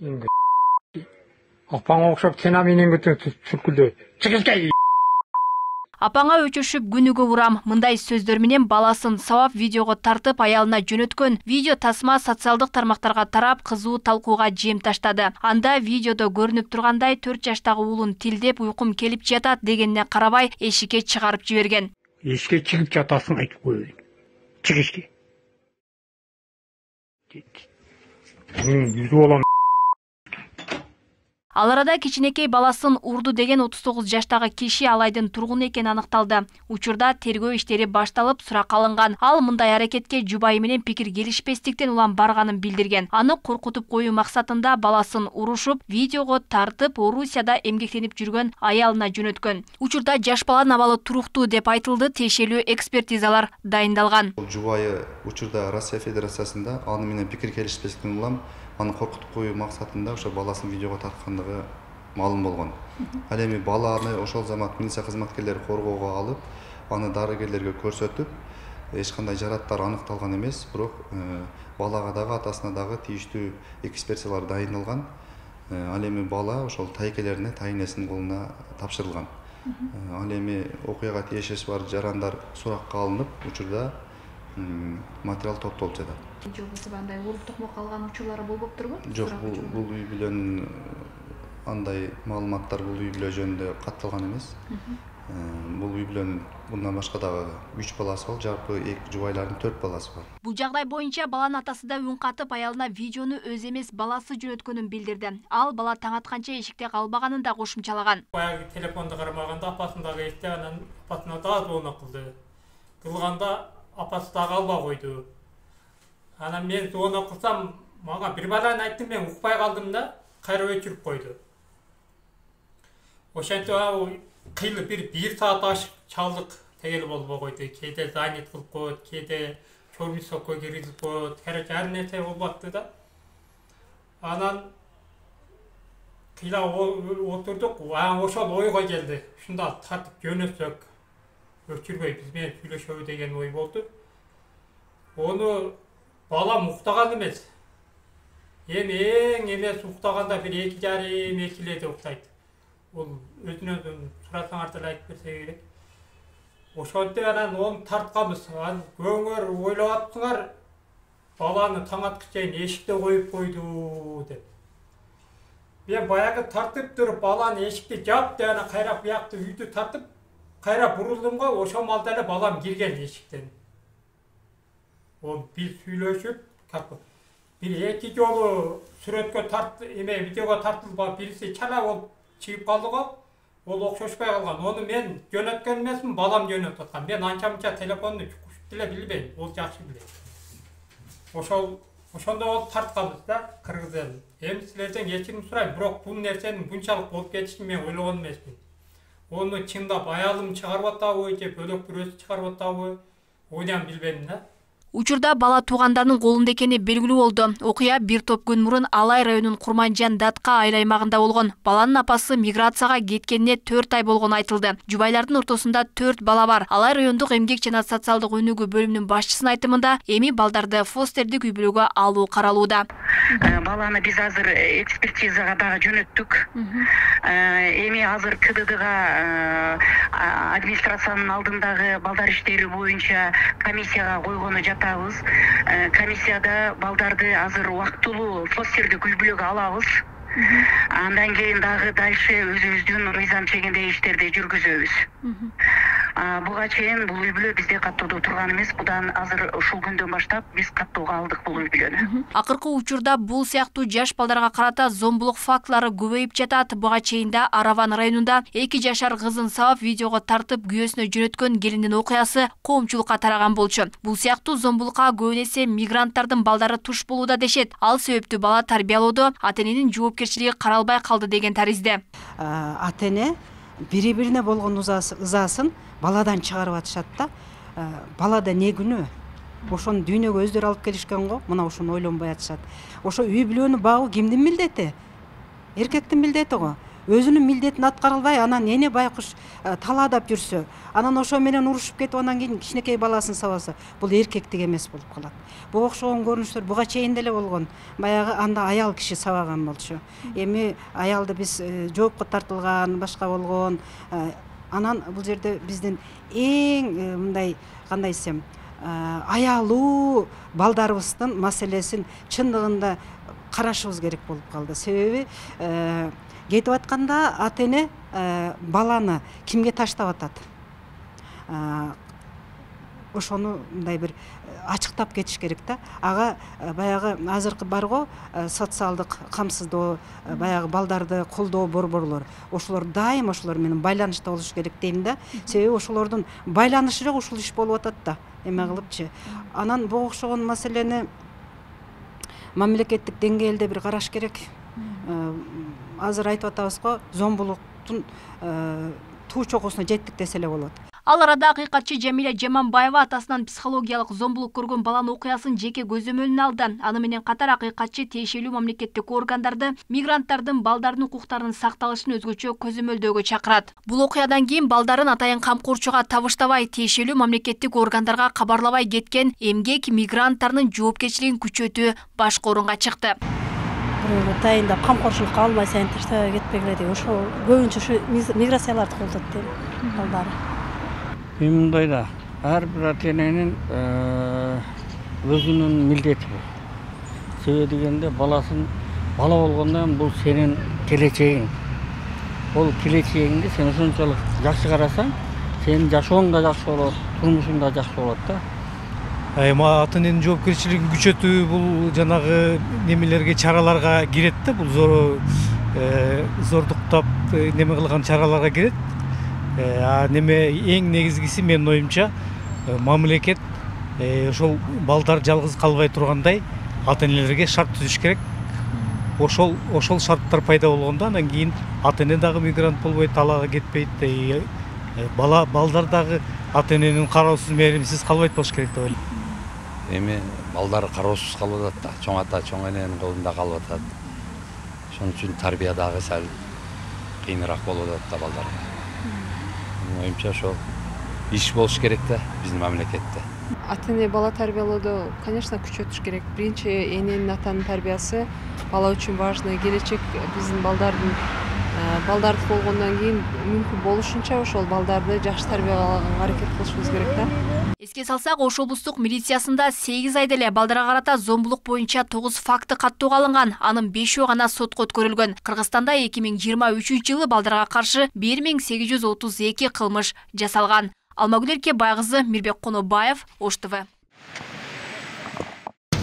Енді апаңа окшоп сенаминин бүтүн сүркүлдө чыгышкай. Апаңа өчөшүп күнүгө урам. Мындай сөздөр менен баласын сабап видеого тартып аялына жөнөткөн видео тасма социалдык тармактарга тарап кызуу талкууга жем таштады. Анда видеодо көрүнүп тургандай 4 жаштагы уулун тилдеп уйкум келип жатат дегенине карабай эшикке чыгарып жиберген. Эшикке чыгып жатасың айтып коеюн. Чык эшикке. Yüzü olan Ал арада кичинекей баласын урду деген 39 жаштагы киши алайдын тургуну экени аныкталды. Учурда тергөө иштери башталып, суракка алынган. Ал мындай аракетке жубайы менен пикир келишпестиктен улам барганын билдирген. Аны коркутуп коюу максатында баласын урушуп, видеого тартып, Орусияда эмгектенип жүргөн аялына жөнөткөн. Учурда жаш баланын абалы туруктуу деп айтылды, тиешелүү экспертизалар дайындалган. Жубайы учурда Россия Федерациясында аны менен пикир келишпестиктен улам аны коркутуп коюу максатында ошо баласын видеого тарткандыгы маалым болгон. Ал эми баланы ошол замат милиция кызматкерлери коргоого алып, аны дарыгерлерге көрсөтүп, эч кандай жараттар аныкталган эмес, бирок балага дагы атасына дагы тийиштүү экспертизалар дайындалган. Ал эми бала ошол тайкелерине, тайнесинин колуна тапшырылган. Ал эми окуяга тиешеси бар жарандар суракка алынып, учурда материал топтолуп жатат. Жобасы бандай уруп токмок алган учурлары болуп турбу? Жок, бул үй бүлөнүн андай маалыматтар бул үй бүлө жөнүндө катталган эмес. Бул үй бүлөнүн bundan башка дагы 3 баласы бар, жалпы жубайлардын 4 баласы бар. Бул жагдай боюнча баланын атасы да үн катып аялына видеону өз эмес баласы жөнөткөнүн билдирди. Ал бала таң атканча эшикте калбаганын да кошумчалаган. Баягы телефонду карамаганда апасын дагы эсте, анан апасына дагы звонок кылды. Кылганда апасы дагы албай койду. Анан мен звонок кылсам, мага бир баланы айттым, мен укпай калдым да, кайра өчүрүп койду. Ошентип кыйlı bir saat ашык чалдык тегел болбой койду. Кээде занят кылып коет, кээде чормисокко киргизип коет, короче ар нерсе болуп атты да. Анан кыйла отурдук, ошол ойго келди. Ушунда тартып жөнөтсөк, өчүрбөй биз менен сүйлөшөбү деген ой болду. Onu балам уктаган эмес. Эң эмес уктаганда бир 2,5-2 уктайт. Ол өзүнөн сурасаңар деле айтып берсе керек. Ошентип анан onu тартканбыз. Көңөр ойлоп атсыңар, баланы таң аткыч чейин эшикте коюп койду деп. Мен баягы тартып туруп, баланы эшикти жап деп анан кайра буякты үйдү тартып, кайра бурулдум го, ошол малда эле балам кирген эшиктен. Ол бир сүйлөшүп, бир 2 жолу сүрөткө видеого тартылып, бириси чала болуп чыгып калды го. Ол окшошпой калган. Onu мен жөнөткөн эмесмин, балам жөнөтүп аткан. Мен анча-мынча телефонду чукушуп деле билбейм, ол жакшы билет. Ошондо ол тартканбыз да, кыргыз элин. Эми силерден кечирим сурайм, бирок бул нерсенин bunчалык болуп кетишин мен ойлогон эмесмин. Onu чындап аялым чыгарып атабы же бөлөк бирөөсү чыгарып атабы, ойдан билбейм да. Учурда бала туугандарынын колунда экени белгилүү болду. Окуя бир топ күн мурун Алай районунун Курманжан Датка айыл аймагында болгон. Баланын апасы миграцияга кеткенине 4 ай болгону айтылды. Жубайлардын ортосунда 4 бала бар. Алай райондук эмгек жана социалдык өнүгүү бөлүмүнүн башчысынын айтымында, эми балдарды фостердик үй бүлөгө алуу каралууда. Баланы биз азыр экспертизага дагы жөнөттүк. Эми азыр КДДга администрациянын алдындагы балдар иштери боюнча комиссияга койгону жатабыз. Комиссияда балдарды азыр убактылуу фостердик үй бүлөгө алабыз. Андан кийин дагы дальше өзүбүздүн мыйзам чегинде иштерди жүргүзөбүз. Буга чейин бул үй бүлө бизде каттоодо турган эмес. Будан азыр ушул күндөн баштап биз каттоого алдык бул үй бүлөнү. Акыркы учурда бул сыяктуу жаш балдарга карата зомбулук фактылары көбөйүп жатат. Буга чейин да Араван районунда 2 жашар кызын сабап видеого тартып күйөөсүнө жөнөткөн келиндин окуясы коомчулукка тараган болчу. Бул сыяктуу зомбулукка көп эсе мигранттардын балдары туш болууда дешет. Ал себептүү бала тарбиялоодо ата-эненин жоопкерчилиги каралбай калды деген таризде. Ата-эне бири-бирине болгон ызасын баладан чыгарып атышат да. Балада не күнөө? Ошону дүйнөгө өздөрү алып келишкен го, мына ошону ойлонбой атышат. Ошо үй бүлөнү багуу кимдин милдети? Эркектин милдети го. өзүнүн милдетин аткара албай анан эне байкуш талаадап жүрсө, анан ошо менен урушуп кетип анан кийин кичинекей баласын сабаса, бул эркектик эмес болуп калат. Буга окшогон көрүнүштөр буга чейин деле болгон. Баягы анда аял киши сабаган болчу. Эми аялды биз жоопко тартылган, башка болгон. Анан бул жерде биздин эң мындай кандай десем, аялуу балдарыбыздын маселесин чындыгында карашыбыз керек болуп калды. Себеби кетип атканда ата эне баланы кимге таштап атат? Ошону мындай бир ачыктап кетиш керек да. Ага баягы азыркы барго социалдык камсыздоо, баягы балдарды колдоо борборлор. Ошолор дайым ошолор менен байланышта болуш керек дейм да. Себеби ошолордун байланышы эле ушул иш болуп атат да. Эме кылыпчы. Анан буга окшогон маселени мамлекеттик деңгээлде бир караш керек. Азыр айтып атабыз го, зомбулуктун туу чокусуна жеттик десе эле болот. Ал арада акыйкатчы Жамиля Жаманбаева атасынан психологиялык зомбулук көргөн баланын окуясын жеке көзөмөлүнө алды. Аны менен катар акыйкатчы тиешелүү мамлекеттик органдарды мигранттардын балдарынын укуктарынын сакталышын өзгөчө көзөмөлдөөгө чакырат. Бул окуядан кийин балдарын атайын камкорчуга табыштабай, тиешелүү мамлекеттик органдарга кабарлабай кеткен эмгек мигранттарынын жоопкерчилигин күчөтүү башкы орунга чыкты. Атайында камкорчулукка албай сайын таштабай кетпегиле деп, ошол көбүнчө ушу миграцияларды колдот дейм балдары. Мындай да, ар бир ата эненин өзүнүн милдети бул. Себеби дегенде бала болгондон бул сенин келечегиң. Ол келечегиңди сен ошончолук жакшы карасаң, сенин жашооң да жакшы болот, турмушуң да жакшы болот да. Эми ата эненин жоопкерчилигин күчөтүү бул жанагы немелерге, чараларга кирет да, бул зордуктап неме кылган чараларга кирет. Неме эң негизгиси менин оюмча мамлекет ошол балдар жалгыз калбай тургандай ата энелерге шарт түзүш керек. Ошол шарттар пайда болгондо анан кийин ата эне дагы мигрант болбойт, талаага кетпейт. Балдар дагы ата эненин кароосуз, мээримсиз калбайт болуш керек деп ойлойм. Эми балдар кароосуз калып атат да, чоң ата, чоң эненин колунда калып атат. Ошон үчүн тарбия дагы сал кыйыныраак болуп атат да балдарга. Оюмча ошол иш болуш керек да биздин мамлекетте. Ата эне бала тарбиялоодо, конечно, күчөтүш керек. Биринчи эненин, атанын тарбиясы бала үчүн важный. Келечек биздин балдарды болгондон кийин мүмкүн болушунча ошол балдарды жакшы тарбиялаганга аракет кылышыбыз керек да. Эске салсак, Ош облустук милициясында 8 айда эле балдарга карата зомбулук боюнча 9 факты каттоого алынган. Анын 5-өө гана сотко өткөрүлгөн. Кыргызстанда 2023-жылы балдарга каршы 1832 кылмыш жасалган. Алмагүл Эркебай кызы, Мирбек Конобаев, Ош ТВ.